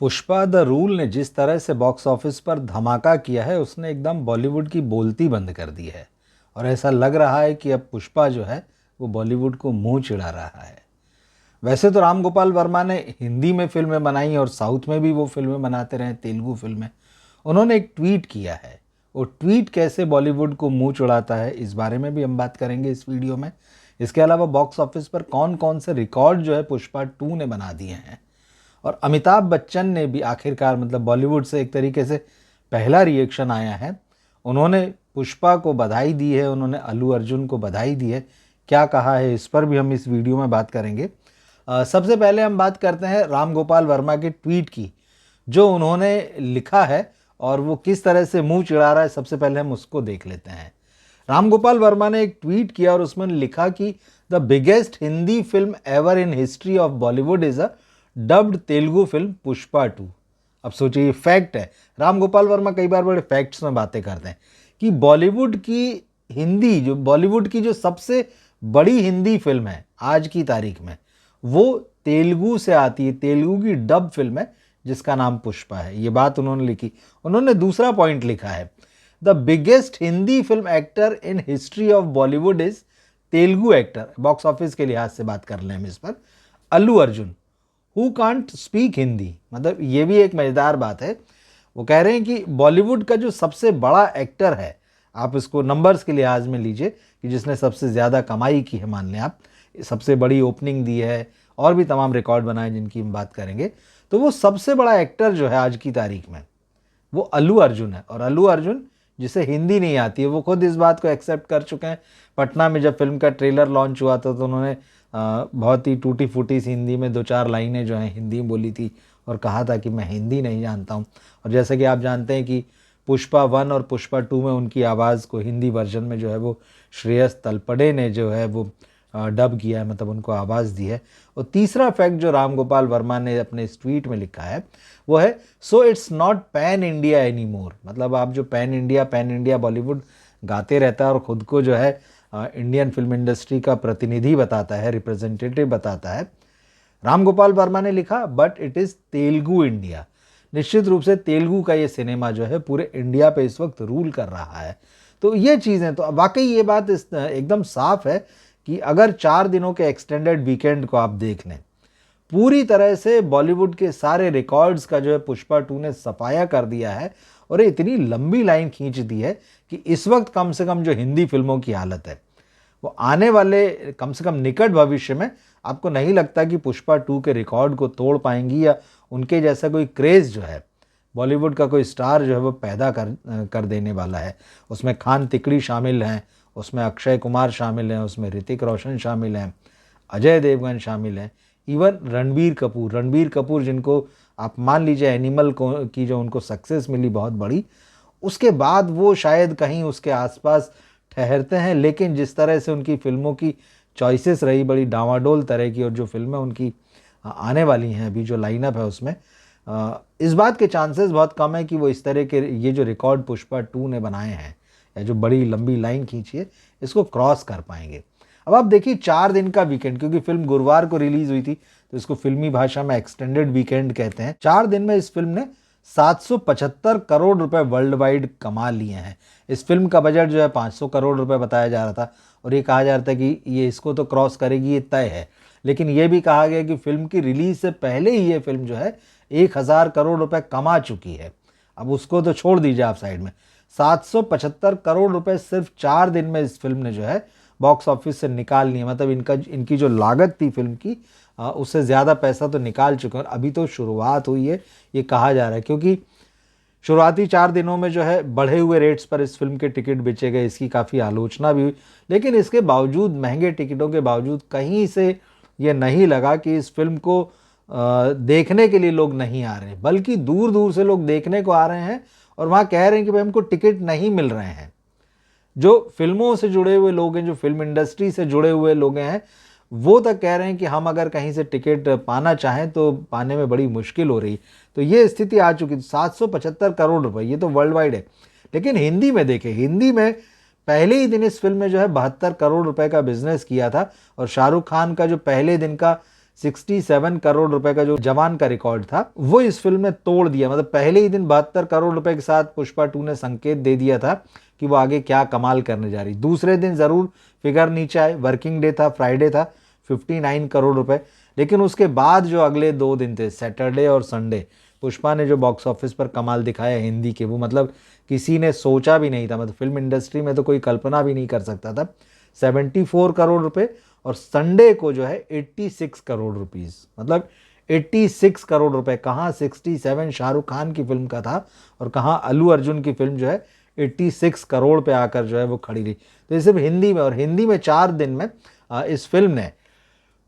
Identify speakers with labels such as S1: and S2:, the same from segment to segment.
S1: Pushpa the rule ने जिस तरह से बॉक्स ऑफिस पर धमाका किया है, उसने एकदम बॉलीवुड की बोलती बंद कर दी है। और ऐसा लग रहा है कि अब पुष्पा जो है वो बॉलीवुड को मुंह चिढ़ा रहा है। वैसे तो राम गोपाल वर्मा ने हिंदी में फिल्में बनाई और साउथ में भी वो फिल्में बनाते रहे, तेलुगु फिल्में। उन्होंने एक ट्वीट किया है। वो ट्वीट कैसे बॉलीवुड को मुंह चिढ़ाता है, इस बारे में भी हम बात करेंगे इस वीडियो में। इसके अलावा बॉक्स ऑफिस पर कौन कौन से रिकॉर्ड जो है पुष्पा 2 ने बना दिए हैं। और अमिताभ बच्चन ने भी आखिरकार, मतलब बॉलीवुड से एक तरीके से पहला रिएक्शन आया है। उन्होंने पुष्पा को बधाई दी है, उन्होंने अल्लू अर्जुन को बधाई दी है। क्या कहा है इस पर भी हम इस वीडियो में बात करेंगे। सबसे पहले हम बात करते हैं राम गोपाल वर्मा के ट्वीट की, जो उन्होंने लिखा है और वो किस तरह से मुंह चिढ़ा रहा है। सबसे पहले हम उसको देख लेते हैं। राम गोपाल वर्मा ने एक ट्वीट किया और उसमें लिखा कि the biggest Hindi film ever in history of Bollywood is a dubbed Telugu film Pushpa 2। अब सोचिए, ये फैक्ट है। राम गोपाल वर्मा कई बार बड़े फैक्ट्स में बातें करते हैं कि बॉलीवुड की जो सबसे बड़ी हिंदी फिल्म है आज की तारीख में, वो तेलुगु से आती है। तेलुगु की डब फिल्म है जिसका नाम पुष्पा है। ये बात उन्होंने लिखी। उन्होंने दूसरा पॉइंट लिखा है, the biggest Hindi film actor in history of Bollywood is Telugu actor. Box office के लिहाज से बात कर लें हम इस पर, Allu Arjun, who can't speak Hindi. मतलब ये भी एक मज़ेदार बात है। वो कह रहे हैं कि बॉलीवुड का जो सबसे बड़ा एक्टर है, आप इसको नंबर्स के लिहाज में लीजिए कि जिसने सबसे ज़्यादा कमाई की है, मान लें आप, सबसे बड़ी ओपनिंग दी है और भी तमाम रिकॉर्ड बनाए जिनकी हम बात करेंगे, तो वो सबसे बड़ा एक्टर जो है आज की तारीख में वो अल्लू अर्जुन है। और अल्लू अर्जुन, जिसे हिंदी नहीं आती है, वो खुद इस बात को एक्सेप्ट कर चुके हैं। पटना में जब फिल्म का ट्रेलर लॉन्च हुआ था तो उन्होंने बहुत ही टूटी फूटी सी हिंदी में दो चार लाइनें जो हैं हिंदी में बोली थी और कहा था कि मैं हिंदी नहीं जानता हूँ। और जैसे कि आप जानते हैं कि पुष्पा 1 और पुष्पा 2 में उनकी आवाज़ को हिंदी वर्जन में जो है वो श्रेयस तलपड़े ने जो है वो डब किया है, मतलब उनको आवाज़ दी है। और तीसरा फैक्ट जो राम गोपाल वर्मा ने अपने इस ट्वीट में लिखा है वो है, so it's not pan India any more. मतलब आप जो पैन इंडिया बॉलीवुड गाते रहता है और ख़ुद को जो है इंडियन फिल्म इंडस्ट्री का प्रतिनिधि बताता है, रिप्रेजेंटेटिव बताता है, राम गोपाल वर्मा ने लिखा, but it is Telugu India. निश्चित रूप से तेलुगु का ये सिनेमा जो है पूरे इंडिया पे इस वक्त रूल कर रहा है। तो ये चीज़ें, तो वाकई ये बात एकदम साफ है कि अगर 4 दिनों के एक्सटेंडेड वीकेंड को आप देख लें, पूरी तरह से बॉलीवुड के सारे रिकॉर्ड्स का जो है पुष्पा 2 ने सफाया कर दिया है। और ये इतनी लंबी लाइन खींच दी है कि इस वक्त कम से कम जो हिंदी फिल्मों की हालत है, वो आने वाले कम से कम निकट भविष्य में आपको नहीं लगता कि पुष्पा 2 के रिकॉर्ड को तोड़ पाएंगी, या उनके जैसा कोई क्रेज़ जो है बॉलीवुड का कोई स्टार जो है वो पैदा कर देने वाला है। उसमें खान तिकड़ी शामिल हैं, उसमें अक्षय कुमार शामिल हैं, उसमें ऋतिक रोशन शामिल हैं, अजय देवगन शामिल हैं, इवन रणबीर कपूर जिनको आप मान लीजिए एनिमल की जो उनको सक्सेस मिली बहुत बड़ी, उसके बाद वो शायद कहीं उसके आसपास ठहरते हैं। लेकिन जिस तरह से उनकी फिल्मों की चॉइसेस रही, बड़ी डामाडोल तरह की, और जो फिल्में उनकी आने वाली हैं, अभी जो लाइनअप है उसमें इस बात के चांसेस बहुत कम है कि वो इस तरह के ये जो रिकॉर्ड पुष्पा 2 ने बनाए हैं, या जो बड़ी लंबी लाइन खींची है, इसको क्रॉस कर पाएंगे। अब आप देखिए 4 दिन का वीकेंड, क्योंकि फिल्म गुरुवार को रिलीज हुई थी तो इसको फिल्मी भाषा में एक्सटेंडेड वीकेंड कहते हैं। 4 दिन में इस फिल्म ने 775 करोड़ रुपए वर्ल्ड वाइड कमा लिए हैं। इस फिल्म का बजट जो है 500 करोड़ रुपए बताया जा रहा था और ये कहा जा रहा था कि ये इसको तो क्रॉस करेगी, ये तय है। लेकिन ये भी कहा गया कि फिल्म की रिलीज से पहले ही ये फिल्म जो है 1000 करोड़ रुपए कमा चुकी है। अब उसको तो छोड़ दीजिए आप साइड में, 775 करोड़ रुपए सिर्फ 4 दिन में इस फिल्म ने जो है बॉक्स ऑफिस से निकाल लिया। मतलब इनकी जो लागत थी फिल्म की, उससे ज़्यादा पैसा तो निकाल चुके हैं। और अभी तो शुरुआत हुई है ये कहा जा रहा है, क्योंकि शुरुआती 4 दिनों में जो है बढ़े हुए रेट्स पर इस फिल्म के टिकट बेचे गए, इसकी काफ़ी आलोचना भी हुई। लेकिन इसके बावजूद, महंगे टिकटों के बावजूद, कहीं से ये नहीं लगा कि इस फिल्म को देखने के लिए लोग नहीं आ रहे, बल्कि दूर दूर से लोग देखने को आ रहे हैं और वहाँ कह रहे हैं कि भाई हमको टिकट नहीं मिल रहे हैं। जो फिल्मों से जुड़े हुए लोग हैं, जो फिल्म इंडस्ट्री से जुड़े हुए लोग हैं, वो तक कह रहे हैं कि हम अगर कहीं से टिकट पाना चाहें तो पाने में बड़ी मुश्किल हो रही। तो ये स्थिति आ चुकी। 775 करोड़ रुपए, ये तो वर्ल्ड वाइड है। लेकिन हिंदी में देखें, हिंदी में पहले ही दिन इस फिल्म में जो है 72 करोड़ रुपए का बिजनेस किया था। और शाहरुख खान का जो पहले दिन का 67 करोड़ रुपए का जो जवान का रिकॉर्ड था वो इस फिल्म ने तोड़ दिया। मतलब पहले ही दिन 72 करोड़ रुपए के साथ पुष्पा 2 ने संकेत दे दिया था कि वो आगे क्या कमाल करने जा रही। दूसरे दिन जरूर फिगर नीचे आए, वर्किंग डे था, फ्राइडे था, 59 करोड़ रुपए। लेकिन उसके बाद जो अगले 2 दिन थे, सैटरडे और संडे, पुष्पा ने जो बॉक्स ऑफिस पर कमाल दिखाया हिंदी के, वो मतलब किसी ने सोचा भी नहीं था। मतलब फिल्म इंडस्ट्री में तो कोई कल्पना भी नहीं कर सकता था। 74 करोड़ रुपए और संडे को जो है 86 करोड़ रुपीस, मतलब 86 करोड़ रुपए। कहाँ 67 शाहरुख खान की फिल्म का था और कहाँ अल्लू अर्जुन की फिल्म जो है 86 करोड़ पे आकर जो है वो खड़ी रही। तो ये सिर्फ हिंदी में, और हिंदी में 4 दिन में इस फिल्म ने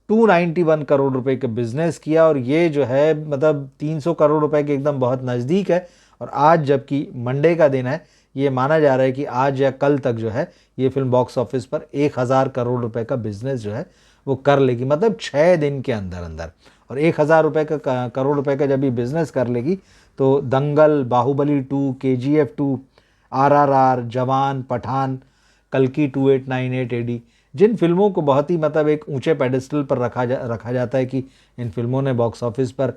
S1: 291 करोड़ रुपए का बिजनेस किया। और ये जो है मतलब 300 करोड़ रुपए के एकदम बहुत नज़दीक है। और आज जबकि मंडे का दिन है, ये माना जा रहा है कि आज या कल तक जो है ये फिल्म बॉक्स ऑफिस पर 1000 करोड़ रुपए का बिजनेस जो है वो कर लेगी, मतलब 6 दिन के अंदर अंदर। और 1000 रुपए का करोड़ रुपए का जब ये बिजनेस कर लेगी तो दंगल, बाहुबली 2, KGF 2, RRR, जवान, पठान, कल्कि 2898 AD, जिन फिल्मों को बहुत ही मतलब एक ऊंचे पेडिस्टल पर रखा जाता है कि इन फिल्मों ने बॉक्स ऑफिस पर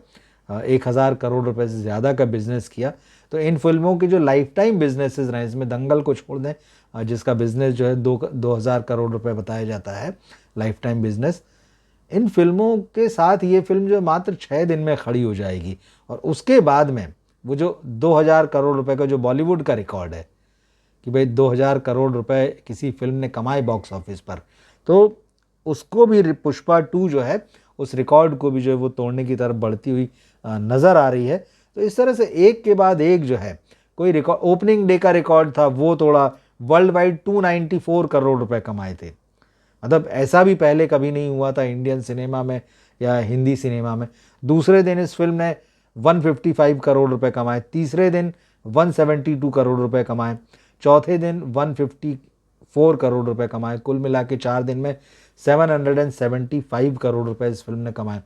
S1: 1000 करोड़ रुपए से ज़्यादा का बिजनेस किया। तो इन फिल्मों के जो लाइफ टाइम बिजनेसेस रहे, इसमें दंगल को छोड़ दें जिसका बिजनेस जो है 2000 करोड़ रुपए बताया जाता है लाइफ टाइम बिजनेस, इन फिल्मों के साथ ये फिल्म जो मात्र 6 दिन में खड़ी हो जाएगी। और उसके बाद में वो जो 2000 करोड़ रुपए का जो बॉलीवुड का रिकॉर्ड है कि भाई 2000 करोड़ रुपए किसी फिल्म ने कमाए बॉक्स ऑफिस पर, तो उसको भी पुष्पा 2 जो है उस रिकॉर्ड को भी जो है वो तोड़ने की तरफ बढ़ती हुई नज़र आ रही है। तो इस तरह से एक के बाद एक जो है कोई रिकॉर्ड, ओपनिंग डे का रिकॉर्ड था वो तोड़ा, वर्ल्ड वाइड 294 करोड़ रुपए कमाए थे। मतलब ऐसा भी पहले कभी नहीं हुआ था इंडियन सिनेमा में या हिंदी सिनेमा में। दूसरे दिन इस फिल्म ने 155 करोड़ रुपए कमाए, तीसरे दिन 172 करोड़ रुपए कमाए, चौथे दिन 154 करोड़ रुपए कमाए। कुल मिला के 4 दिन में 775 करोड़ रुपए इस फिल्म ने कमाए।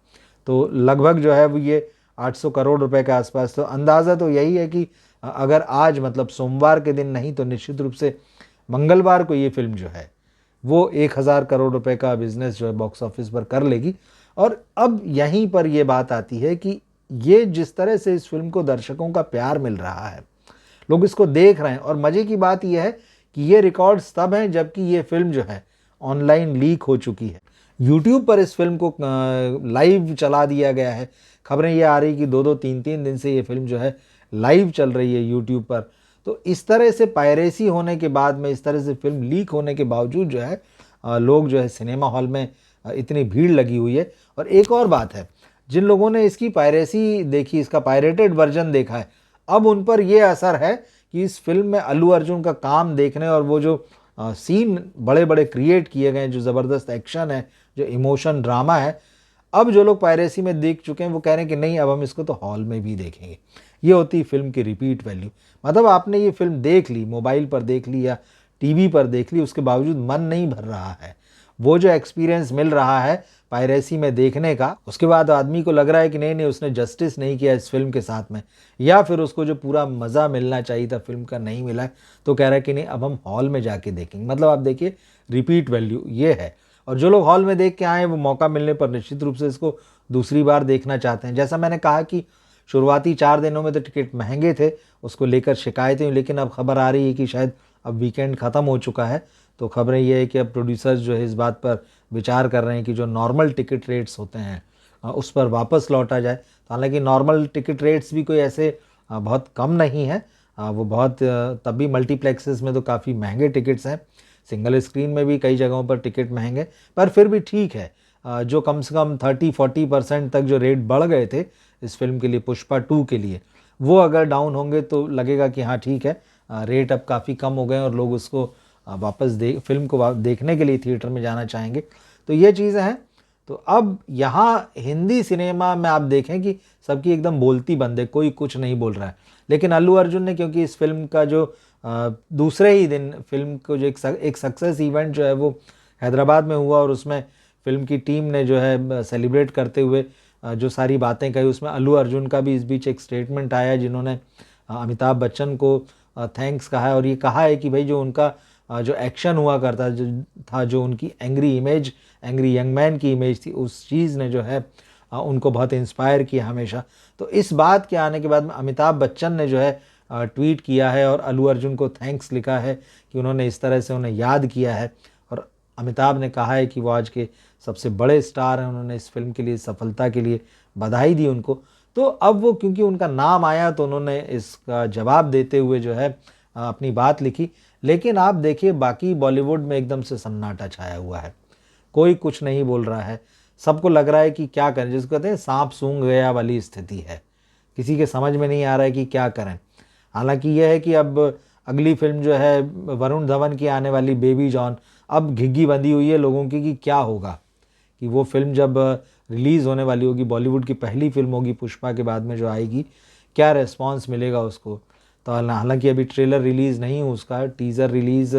S1: तो लगभग जो है वो ये 800 करोड़ रुपए के आसपास। तो अंदाज़ा तो यही है कि अगर आज मतलब सोमवार के दिन नहीं तो निश्चित रूप से मंगलवार को ये फिल्म जो है वो 1000 करोड़ रुपए का बिजनेस जो है बॉक्स ऑफिस पर कर लेगी। और अब यहीं पर ये बात आती है कि ये जिस तरह से इस फिल्म को दर्शकों का प्यार मिल रहा है, लोग इसको देख रहे हैं, और मज़े की बात यह है कि ये रिकॉर्ड्स तब हैं जबकि ये फिल्म जो है ऑनलाइन लीक हो चुकी है। यूट्यूब पर इस फिल्म को लाइव चला दिया गया है। खबरें ये आ रही कि 2-2, 3-3 दिन से ये फिल्म जो है लाइव चल रही है यूट्यूब पर। तो इस तरह से पायरेसी होने के बाद में, इस तरह से फिल्म लीक होने के बावजूद जो है लोग जो है सिनेमा हॉल में इतनी भीड़ लगी हुई है। और एक और बात है, जिन लोगों ने इसकी पायरेसी देखी, इसका पायरेटेड वर्जन देखा है, अब उन पर यह असर है कि इस फिल्म में अल्लू अर्जुन का काम देखने और वो जो सीन बड़े बड़े क्रिएट किए गए हैं, जो ज़बरदस्त एक्शन है, जो इमोशन ड्रामा है, अब जो लोग पायरेसी में देख चुके हैं वो कह रहे हैं कि नहीं अब हम इसको तो हॉल में भी देखेंगे। ये होती है फिल्म की रिपीट वैल्यू। मतलब आपने ये फिल्म देख ली, मोबाइल पर देख ली या टीवी पर देख ली, उसके बावजूद मन नहीं भर रहा है। वो जो एक्सपीरियंस मिल रहा है पायरेसी में देखने का, उसके बाद आदमी को लग रहा है कि नहीं नहीं उसने जस्टिस नहीं किया इस फिल्म के साथ में, या फिर उसको जो पूरा मज़ा मिलना चाहिए था फिल्म का नहीं मिला है, तो कह रहा है कि नहीं अब हम हॉल में जाके देखेंगे। मतलब आप देखिए रिपीट वैल्यू ये है। और जो लोग हॉल में देख के आए वो मौका मिलने पर निश्चित रूप से इसको दूसरी बार देखना चाहते हैं। जैसा मैंने कहा कि शुरुआती 4 दिनों में तो टिकट महंगे थे, उसको लेकर शिकायतें, लेकिन अब खबर आ रही है कि शायद अब वीकेंड ख़त्म हो चुका है, तो खबरें ये है कि अब प्रोड्यूसर्स जो है इस बात पर विचार कर रहे हैं कि जो नॉर्मल टिकट रेट्स होते हैं उस पर वापस लौटा जाए। हालांकि नॉर्मल टिकट रेट्स भी कोई ऐसे बहुत कम नहीं है, वो बहुत तब भी मल्टीप्लेक्सेस में तो काफ़ी महंगे टिकट्स हैं, सिंगल स्क्रीन में भी कई जगहों पर टिकट महंगे, पर फिर भी ठीक है। जो कम से कम 30-40% तक जो रेट बढ़ गए थे इस फिल्म के लिए, पुष्पा 2 के लिए, वो अगर डाउन होंगे तो लगेगा कि हाँ ठीक है, रेट अब काफ़ी कम हो गए और लोग उसको वापस फिल्म को देखने के लिए थिएटर में जाना चाहेंगे। तो ये चीज़ें हैं। तो अब यहाँ हिंदी सिनेमा में आप देखें कि सबकी एकदम बोलती बंद है, कोई कुछ नहीं बोल रहा है। लेकिन अल्लू अर्जुन ने, क्योंकि इस फिल्म का जो दूसरे ही दिन फिल्म को जो एक सक्सेस इवेंट जो है वो हैदराबाद में हुआ और उसमें फिल्म की टीम ने जो है सेलिब्रेट करते हुए जो सारी बातें कही, उसमें अल्लू अर्जुन का भी इस बीच एक स्टेटमेंट आया जिन्होंने अमिताभ बच्चन को थैंक्स कहा है और ये कहा है कि भाई जो उनका जो एक्शन हुआ करता जो उनकी एंग्री यंग मैन की इमेज थी, उस चीज़ ने जो है उनको बहुत इंस्पायर किया हमेशा। तो इस बात के आने के बाद में अमिताभ बच्चन ने जो है ट्वीट किया है और अल्लू अर्जुन को थैंक्स लिखा है कि उन्होंने इस तरह से उन्हें याद किया है। और अमिताभ ने कहा है कि वो आज के सबसे बड़े स्टार हैं, उन्होंने इस फिल्म के लिए, सफलता के लिए बधाई दी उनको। तो अब वो क्योंकि उनका नाम आया तो उन्होंने इसका जवाब देते हुए जो है अपनी बात लिखी। लेकिन आप देखिए बाकी बॉलीवुड में एकदम से सन्नाटा छाया हुआ है, कोई कुछ नहीं बोल रहा है। सबको लग रहा है कि क्या करें, जिसको कहते हैं सांप सूंघ गया वाली स्थिति है, किसी के समझ में नहीं आ रहा है कि क्या करें। हालांकि यह है कि अब अगली फिल्म जो है वरुण धवन की आने वाली बेबी जॉन, अब घिग्गी बंधी हुई है लोगों की कि क्या होगा, कि वो फिल्म जब रिलीज़ होने वाली होगी, बॉलीवुड की पहली फिल्म होगी पुष्पा के बाद में जो आएगी, क्या रिस्पांस मिलेगा उसको। तो हालांकि अभी ट्रेलर रिलीज़ नहीं हुआ, उसका टीज़र रिलीज़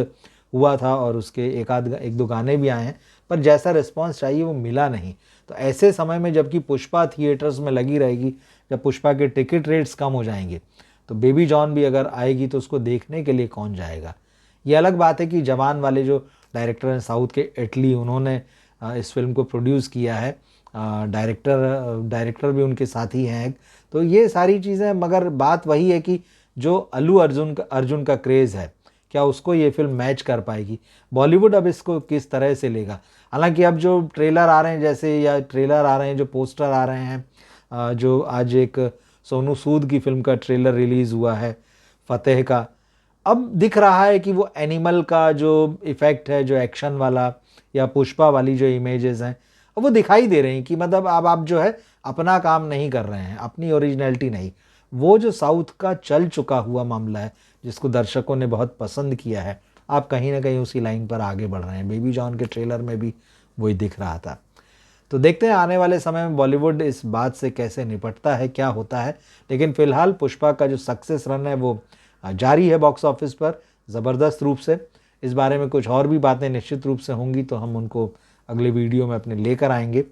S1: हुआ था और उसके एक दो गाने भी आए हैं, पर जैसा रिस्पांस चाहिए वो मिला नहीं। तो ऐसे समय में जबकि पुष्पा थिएटर्स में लगी रहेगी, जब पुष्पा के टिकट रेट्स कम हो जाएंगे, तो बेबी जॉन भी अगर आएगी तो उसको देखने के लिए कौन जाएगा। ये अलग बात है कि जवान वाले जो डायरेक्टर हैं साउथ के, एटली, उन्होंने इस फिल्म को प्रोड्यूस किया है, डायरेक्टर भी उनके साथ ही हैं। तो ये सारी चीज़ें, मगर बात वही है कि जो अल्लू अर्जुन का क्रेज़ है, क्या उसको ये फिल्म मैच कर पाएगी, बॉलीवुड अब इसको किस तरह से लेगा। हालांकि अब जो ट्रेलर आ रहे हैं जैसे, या ट्रेलर आ रहे हैं, जो पोस्टर आ रहे हैं, जो आज एक सोनू सूद की फिल्म का ट्रेलर रिलीज़ हुआ है फतेह का, अब दिख रहा है कि वो एनिमल का जो इफ़ेक्ट है, जो एक्शन वाला या पुष्पा वाली जो इमेजेस हैं, वो दिखाई दे रही हैं कि मतलब अब आप जो है अपना काम नहीं कर रहे हैं, अपनी ओरिजिनलिटी नहीं। वो जो साउथ का चल चुका हुआ मामला है, जिसको दर्शकों ने बहुत पसंद किया है, आप कहीं ना कहीं उसी लाइन पर आगे बढ़ रहे हैं। बेबी जॉन के ट्रेलर में भी वही दिख रहा था। तो देखते हैं आने वाले समय में बॉलीवुड इस बात से कैसे निपटता है, क्या होता है। लेकिन फिलहाल पुष्पा का जो सक्सेस रन है वो जारी है बॉक्स ऑफिस पर ज़बरदस्त रूप से। इस बारे में कुछ और भी बातें निश्चित रूप से होंगी तो हम उनको अगले वीडियो में अपने लेकर आएंगे।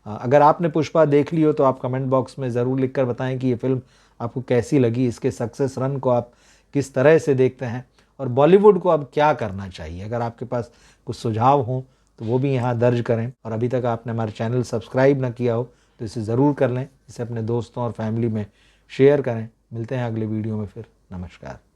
S1: अगर आपने पुष्पा देख ली हो तो आप कमेंट बॉक्स में ज़रूर लिखकर बताएं कि ये फिल्म आपको कैसी लगी, इसके सक्सेस रन को आप किस तरह से देखते हैं और बॉलीवुड को अब क्या करना चाहिए। अगर आपके पास कुछ सुझाव हों तो वो भी यहाँ दर्ज करें। और अभी तक आपने हमारा चैनल सब्सक्राइब ना किया हो तो इसे ज़रूर कर लें, इसे अपने दोस्तों और फैमिली में शेयर करें। मिलते हैं अगले वीडियो में फिर। नमस्कार।